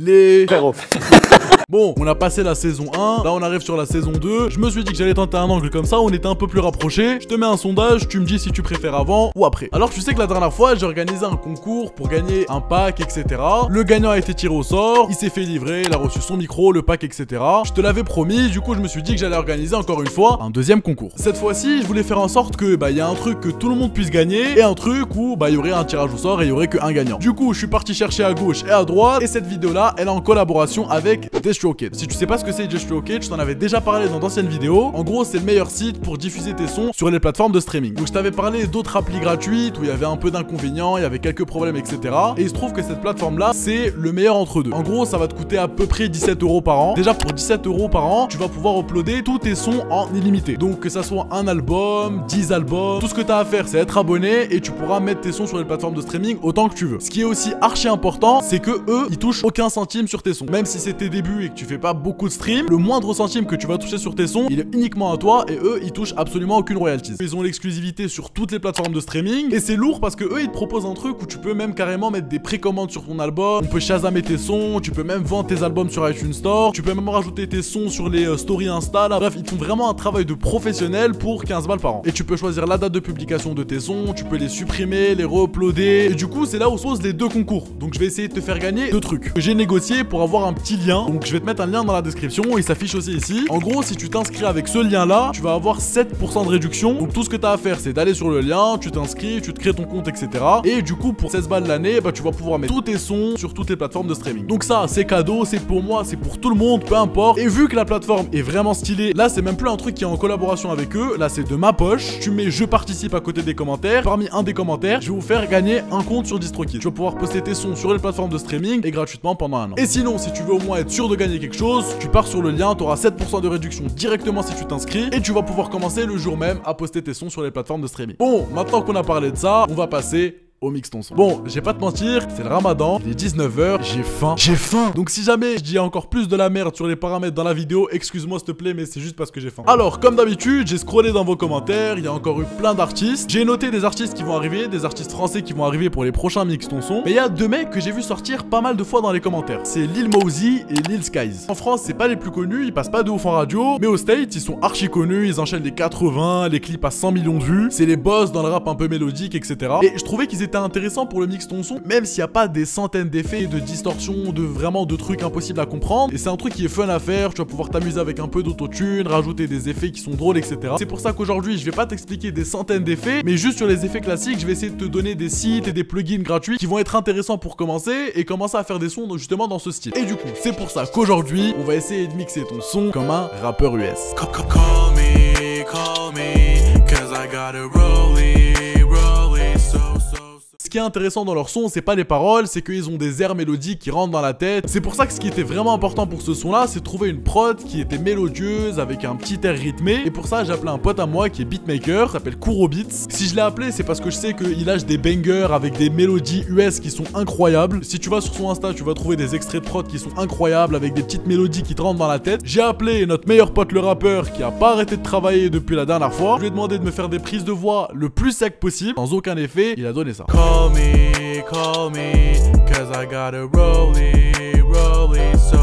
Les frérots. Bon, on a passé la saison 1, là on arrive sur la saison 2. Je me suis dit que j'allais tenter un angle comme ça, on était un peu plus rapprochés. Je te mets un sondage, tu me dis si tu préfères avant ou après. Alors tu sais que la dernière fois, j'ai organisé un concours pour gagner un pack, etc. Le gagnant a été tiré au sort, il s'est fait livrer, il a reçu son micro, le pack, etc. Je te l'avais promis, du coup je me suis dit que j'allais organiser encore une fois un deuxième concours. Cette fois-ci, je voulais faire en sorte que il y a un truc que tout le monde puisse gagner et un truc où il y aurait un tirage au sort et il y aurait qu'un gagnant. Du coup, je suis parti chercher à gauche et à droite et cette vidéo là, elle est en collaboration avec DistroKid. Si tu sais pas ce que c'est DistroKid, je t'en avais déjà parlé dans d'anciennes vidéos. En gros, c'est le meilleur site pour diffuser tes sons sur les plateformes de streaming. Donc je t'avais parlé d'autres applis gratuites où il y avait un peu d'inconvénients, il y avait quelques problèmes, etc. Et il se trouve que cette plateforme là, c'est le meilleur entre deux. En gros, ça va te coûter à peu près 17 € par an. Déjà pour 17 € par an, tu vas pouvoir uploader tous tes sons en illimité. Donc que ça soit un album, 10 albums, tout ce que tu as à faire, c'est être abonné et tu pourras mettre tes sons sur les plateformes de streaming autant que tu veux. Ce qui est aussi archi important, c'est que eux, ils touchent aucun centime sur tes sons. Même si c'est tes débuts et que tu fais pas beaucoup de streams, le moindre centime que tu vas toucher sur tes sons, il est uniquement à toi et eux, ils touchent absolument aucune royalties. Ils ont l'exclusivité sur toutes les plateformes de streaming et c'est lourd parce que eux, ils te proposent un truc où tu peux même carrément mettre des précommandes sur ton album, on peut shazamer tes sons, tu peux même vendre tes albums sur iTunes Store, tu peux même rajouter tes sons sur les stories Insta, là. Bref, ils font vraiment un travail de professionnel pour 15 balles par an. Et tu peux choisir la date de publication de tes sons, tu peux les supprimer, les re-uploader. Et du coup, c'est là où se posent les deux concours. Donc je vais essayer de te faire gagner deux trucs que j'ai négocié pour avoir un petit lien. Donc je vais te mettre un lien dans la description, il s'affiche aussi ici. En gros, si tu t'inscris avec ce lien là, tu vas avoir 7% de réduction. Donc tout ce que tu as à faire, c'est d'aller sur le lien, tu t'inscris, tu te crées ton compte, etc. Et du coup, pour 16 balles l'année, tu vas pouvoir mettre tous tes sons sur toutes les plateformes de streaming. Donc ça, c'est cadeau, c'est pour moi, c'est pour tout le monde, peu importe. Et vu que la plateforme est vraiment stylée, là c'est même plus un truc qui est en collaboration avec eux, là c'est de ma poche. Tu mets je participe à côté des commentaires. Parmi un des commentaires, je vais vous faire gagner un compte sur DistroKid. Tu vas pouvoir poster tes sons sur les plateformes de streaming et gratuitement pendant un an. Et sinon, si tu veux au moins être sûr de gagner quelque chose, tu pars sur le lien, tu auras 7% de réduction directement si tu t'inscris et tu vas pouvoir commencer le jour même à poster tes sons sur les plateformes de streaming. Bon, maintenant qu'on a parlé de ça, on va passer au mix ton son. Bon, je vais pas te mentir, c'est le ramadan, il est 19 h, j'ai faim. Donc si jamais je dis encore plus de la merde sur les paramètres dans la vidéo, excuse-moi s'il te plaît, mais c'est juste parce que j'ai faim. Alors, comme d'habitude, j'ai scrollé dans vos commentaires, il y a encore eu plein d'artistes. J'ai noté des artistes qui vont arriver, des artistes français qui vont arriver pour les prochains mix ton son. Mais il y a deux mecs que j'ai vu sortir pas mal de fois dans les commentaires. C'est Lil Mosey et Lil Skies. En France, c'est pas les plus connus, ils passent pas de ouf en radio, mais aux States, ils sont archi connus, ils enchaînent les 80, les clips à 100 millions de vues. C'est les boss dans le rap un peu mélodique, etc. Et je trouvais qu'ils étaient intéressant pour le mix ton son, même s'il n'y a pas des centaines d'effets, de distorsions, de trucs impossibles à comprendre. Et c'est un truc qui est fun à faire, tu vas pouvoir t'amuser avec un peu d'autotune, rajouter des effets qui sont drôles, etc. C'est pour ça qu'aujourd'hui, je vais pas t'expliquer des centaines d'effets, mais juste sur les effets classiques, je vais essayer de te donner des sites et des plugins gratuits qui vont être intéressants pour commencer et commencer à faire des sons justement dans ce style. Et du coup, c'est pour ça qu'aujourd'hui, on va essayer de mixer ton son comme un rappeur US. Call me, 'cause I got it rolling, so. Ce qui est intéressant dans leur son, c'est pas les paroles, c'est qu'ils ont des airs mélodiques qui rentrent dans la tête. C'est pour ça que ce qui était vraiment important pour ce son là, c'est de trouver une prod qui était mélodieuse avec un petit air rythmé. Et pour ça, j'ai appelé un pote à moi qui est beatmaker, s'appelle Kuro Beats. Si je l'ai appelé, c'est parce que je sais qu'il lâche des bangers avec des mélodies US qui sont incroyables. Si tu vas sur son Insta, tu vas trouver des extraits de prod qui sont incroyables avec des petites mélodies qui te rentrent dans la tête. J'ai appelé notre meilleur pote le rappeur qui a pas arrêté de travailler depuis la dernière fois. Je lui ai demandé de me faire des prises de voix le plus sec possible, sans aucun effet. Il a donné ça. Call me, 'cause I got it rolling, so.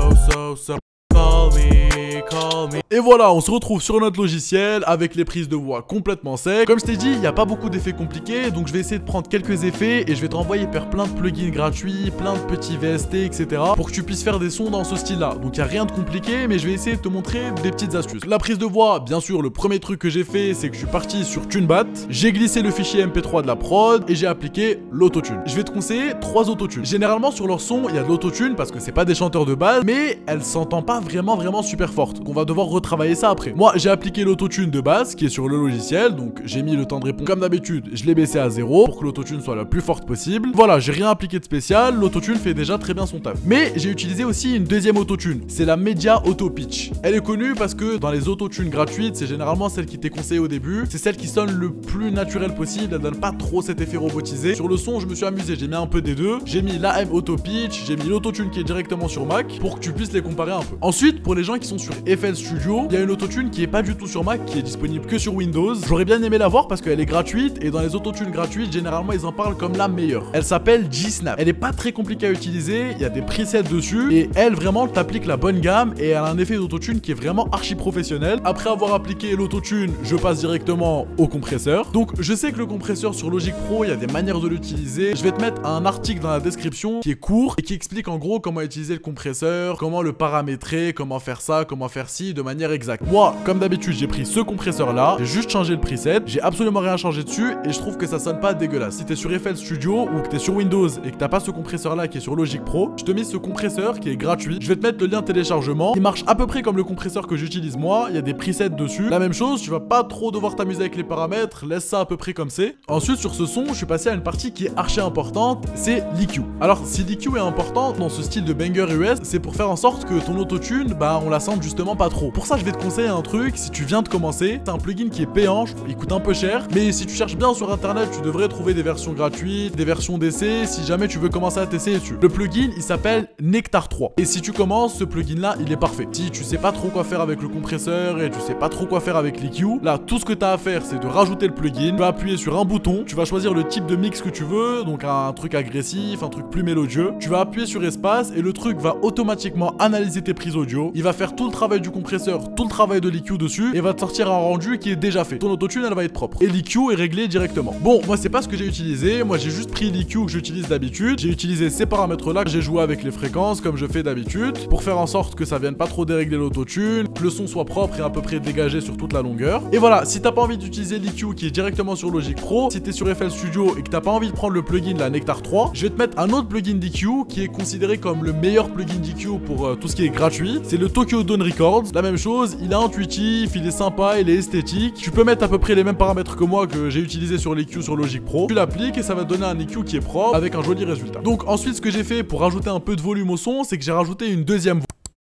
Call me. Et voilà, on se retrouve sur notre logiciel avec les prises de voix complètement secs. Comme je t'ai dit, il n'y a pas beaucoup d'effets compliqués, donc je vais essayer de prendre quelques effets et je vais te renvoyer vers plein de plugins gratuits, plein de petits VST, etc. pour que tu puisses faire des sons dans ce style-là. Donc il n'y a rien de compliqué, mais je vais essayer de te montrer des petites astuces. La prise de voix, bien sûr, le premier truc que j'ai fait, c'est que je suis parti sur TuneBat, j'ai glissé le fichier MP3 de la prod et j'ai appliqué l'autotune. Je vais te conseiller 3 autotunes. Généralement sur leur son, il y a de l'autotune parce que c'est pas des chanteurs de base, mais elle s'entend pas vraiment super forte. Donc on va devoir retravailler ça après. Moi, j'ai appliqué l'autotune de base qui est sur le logiciel, donc j'ai mis le temps de répondre comme d'habitude, je l'ai baissé à 0 pour que l'autotune soit la plus forte possible. Voilà, j'ai rien appliqué de spécial, l'autotune fait déjà très bien son taf. Mais j'ai utilisé aussi une deuxième autotune, c'est la Media Auto Pitch. Elle est connue parce que dans les autotunes gratuites, c'est généralement celle qui t'est conseillée au début, c'est celle qui sonne le plus naturel possible, elle donne pas trop cet effet robotisé. Sur le son, je me suis amusé, j'ai mis un peu des deux, j'ai mis l'AM Auto Pitch, j'ai mis l'autotune qui est directement sur Mac pour que tu puisses les comparer un peu. Ensuite, pour les gens qui sont sur FL Studio, il y a une autotune qui est pas du tout sur Mac, qui est disponible que sur Windows. J'aurais bien aimé la voir parce qu'elle est gratuite et dans les autotunes gratuites, généralement ils en parlent comme la meilleure. Elle s'appelle G-Snap. Elle est pas très compliquée à utiliser, il y a des presets dessus et elle vraiment t'applique la bonne gamme et elle a un effet d'autotune qui est vraiment archi professionnel. Après avoir appliqué l'autotune, je passe directement au compresseur. Donc je sais que le compresseur sur Logic Pro, il y a des manières de l'utiliser. Je vais te mettre un article dans la description qui est court et qui explique en gros comment utiliser le compresseur, comment le paramétrer, comment faire ça, comment faire ci de manière exacte. Moi, comme d'habitude, j'ai pris ce compresseur là, j'ai juste changé le preset, j'ai absolument rien changé dessus et je trouve que ça sonne pas dégueulasse. Si t'es sur FL Studio ou que t'es sur Windows et que t'as pas ce compresseur là qui est sur Logic Pro, je te mets ce compresseur qui est gratuit. Je vais te mettre le lien de téléchargement. Il marche à peu près comme le compresseur que j'utilise moi, il y a des presets dessus. La même chose, tu vas pas trop devoir t'amuser avec les paramètres, laisse ça à peu près comme c'est. Ensuite, sur ce son, je suis passé à une partie qui est archi importante, c'est l'EQ. Alors, si l'EQ est important dans ce style de banger US, c'est pour faire en sorte que ton autotune, bah on la sente justement pas trop. Pour ça, je vais te conseiller un truc, si tu viens de commencer, c'est un plugin qui est payant, il coûte un peu cher, mais si tu cherches bien sur internet, tu devrais trouver des versions gratuites, des versions d'essai, si jamais tu veux commencer à t'essayer dessus. Le plugin, il s'appelle Nectar 3. Et si tu commences, ce plugin là, il est parfait. Si tu sais pas trop quoi faire avec le compresseur et tu sais pas trop quoi faire avec l'EQ, là, tout ce que tu as à faire, c'est de rajouter le plugin, tu vas appuyer sur un bouton, tu vas choisir le type de mix que tu veux, donc un truc agressif, un truc plus mélodieux, tu vas appuyer sur espace et le truc va automatiquement analyser tes prises audio, il va faire tout le travail du compresseur, tout le travail de l'EQ dessus et va te sortir un rendu qui est déjà fait. Ton autotune, elle va être propre. Et l'EQ est réglé directement. Bon, moi, c'est pas ce que j'ai utilisé, moi, j'ai juste pris l'EQ que j'utilise d'habitude, j'ai utilisé ces paramètres là, j'ai joué avec les fréquences comme je fais d'habitude, pour faire en sorte que ça vienne pas trop dérégler l'autotune, que le son soit propre et à peu près dégagé sur toute la longueur. Et voilà, si t'as pas envie d'utiliser l'EQ qui est directement sur Logic Pro, si t'es sur FL Studio et que t'as pas envie de prendre le plugin la Nectar 3, je vais te mettre un autre plugin d'EQ qui est considéré comme le meilleur plugin d'EQ pour tout ce qui est gratuit. C'est le Tokyo Dawn Records. La même chose, il est intuitif, il est sympa, il est esthétique. Tu peux mettre à peu près les mêmes paramètres que moi que j'ai utilisé sur l'EQ sur Logic Pro. Tu l'appliques et ça va te donner un EQ qui est propre avec un joli résultat. Donc ensuite, ce que j'ai fait pour rajouter un peu de volume au son, c'est que j'ai rajouté une deuxième voix.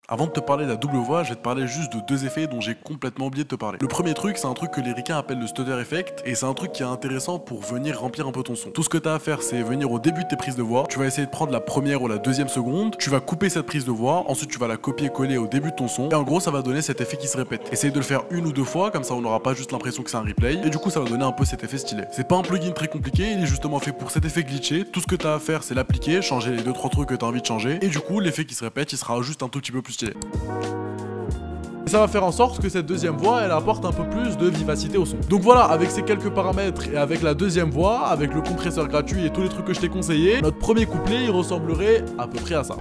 Avant de te parler de la double voix, je vais te parler juste de deux effets dont j'ai complètement oublié de te parler. Le premier truc, c'est un truc que les ricains appellent le stutter effect, et c'est un truc qui est intéressant pour venir remplir un peu ton son. Tout ce que tu as à faire, c'est venir au début de tes prises de voix, tu vas essayer de prendre la première ou la deuxième seconde, tu vas couper cette prise de voix, ensuite tu vas la copier-coller au début de ton son, et en gros ça va donner cet effet qui se répète. Essaye de le faire une ou deux fois, comme ça on n'aura pas juste l'impression que c'est un replay, et du coup ça va donner un peu cet effet stylé. C'est pas un plugin très compliqué, il est justement fait pour cet effet glitché. Tout ce que tu as à faire, c'est l'appliquer, changer les 2-3 trucs que tu as envie de changer, et du coup l'effet qui se répète, il sera juste un tout petit peu plus stylé. Et ça va faire en sorte que cette deuxième voix, elle apporte un peu plus de vivacité au son. Donc voilà, avec ces quelques paramètres et avec la deuxième voix, avec le compresseur gratuit et tous les trucs que je t'ai conseillés, notre premier couplet, il ressemblerait à peu près à ça.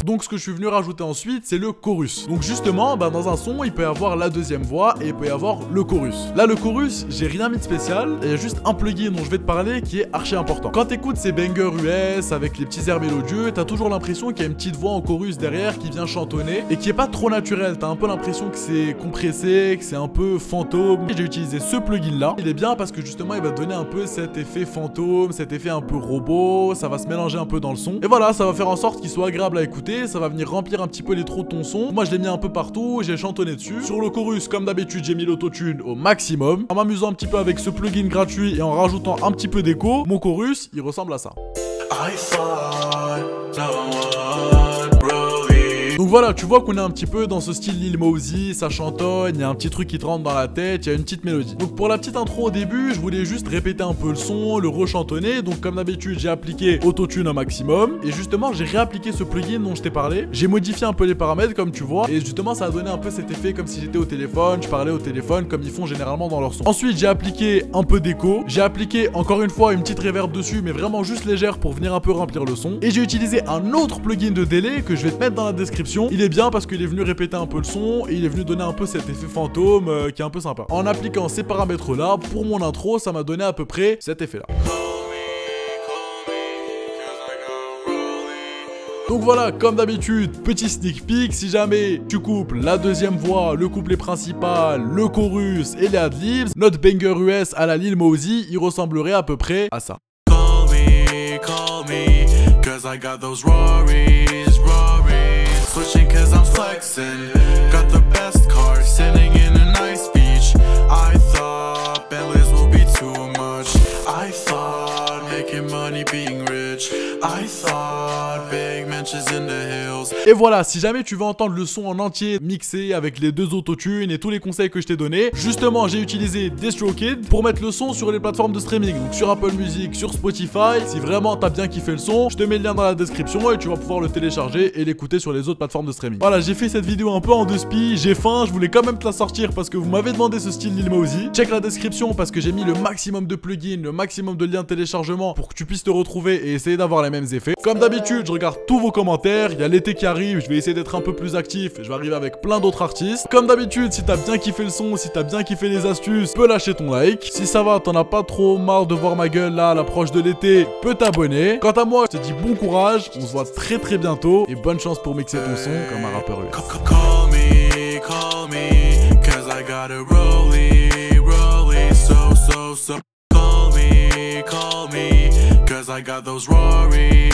Donc ce que je suis venu rajouter ensuite, c'est le chorus. Donc justement, dans un son, il peut y avoir la deuxième voix et il peut y avoir le chorus. Là, le chorus, j'ai rien mis de spécial. Il y a juste un plugin dont je vais te parler qui est archi important. Quand t'écoutes ces bangers US avec les petits airs mélodieux, t'as toujours l'impression qu'il y a une petite voix en chorus derrière qui vient chantonner et qui est pas trop naturelle. T'as un peu l'impression que c'est compressé, que c'est un peu fantôme. J'ai utilisé ce plugin là. Il est bien parce que justement, il va donner un peu cet effet fantôme, cet effet un peu robot. Ça va se mélanger un peu dans le son. Et voilà, ça va faire en sorte qu'il soit agréable à écouter. Ça va venir remplir un petit peu les trous de ton son. Moi je l'ai mis un peu partout, j'ai chantonné dessus. Sur le chorus, comme d'habitude, j'ai mis l'autotune au maximum. En m'amusant un petit peu avec ce plugin gratuit et en rajoutant un petit peu d'écho, mon chorus, il ressemble à ça. Donc voilà, tu vois qu'on est un petit peu dans ce style Lil Mosey, ça chantonne, il y a un petit truc qui te rentre dans la tête, il y a une petite mélodie. Donc pour la petite intro au début, je voulais juste répéter un peu le son, le rechantonner. Donc comme d'habitude, j'ai appliqué autotune au maximum. Et justement, j'ai réappliqué ce plugin dont je t'ai parlé. J'ai modifié un peu les paramètres comme tu vois. Et justement, ça a donné un peu cet effet comme si j'étais au téléphone, je parlais au téléphone comme ils font généralement dans leur son. Ensuite, j'ai appliqué un peu d'écho. J'ai appliqué encore une fois une petite reverb dessus, mais vraiment juste légère pour venir un peu remplir le son. Et j'ai utilisé un autre plugin de délai que je vais te mettre dans la description. Il est bien parce qu'il est venu répéter un peu le son et il est venu donner un peu cet effet fantôme qui est un peu sympa. En appliquant ces paramètres là, pour mon intro, ça m'a donné à peu près cet effet là. Donc voilà, comme d'habitude, petit sneak peek, si jamais tu couples la deuxième voix, le couplet principal, le chorus et les adlibs, notre banger US à la Lil Mosey, il ressemblerait à peu près à ça. Call me, cause I got those Rories. Switching cause I'm flexing. Got the best car, sitting in a nice beach. I thought Bentleys will be too much. I thought making money being rich. I thought Et voilà, si jamais tu veux entendre le son en entier mixé avec les 2 autotunes et tous les conseils que je t'ai donnés, justement j'ai utilisé DistroKid pour mettre le son sur les plateformes de streaming, donc sur Apple Music, sur Spotify. Si vraiment t'as bien kiffé le son, je te mets le lien dans la description et tu vas pouvoir le télécharger et l'écouter sur les autres plateformes de streaming. Voilà, j'ai fait cette vidéo un peu en 2 spi, j'ai faim, je voulais quand même te la sortir parce que vous m'avez demandé ce style Lil Mosey. Check la description parce que j'ai mis le maximum de plugins, le maximum de liens de téléchargement pour que tu puisses te retrouver et essayer d'avoir les mêmes effets. Comme d'habitude, je regarde tous vos commentaires, il y a l'été qui arrive, je vais essayer d'être un peu plus actif, je vais arriver avec plein d'autres artistes. Comme d'habitude, si t'as bien kiffé le son, si t'as bien kiffé les astuces, peux lâcher ton like. Si ça va, t'en as pas trop marre de voir ma gueule là à l'approche de l'été, peux t'abonner. Quant à moi, je te dis bon courage, on se voit très bientôt et bonne chance pour mixer ton son comme un rappeur US. Call me, cause I got it rolling, so call me, cause I got those Rories.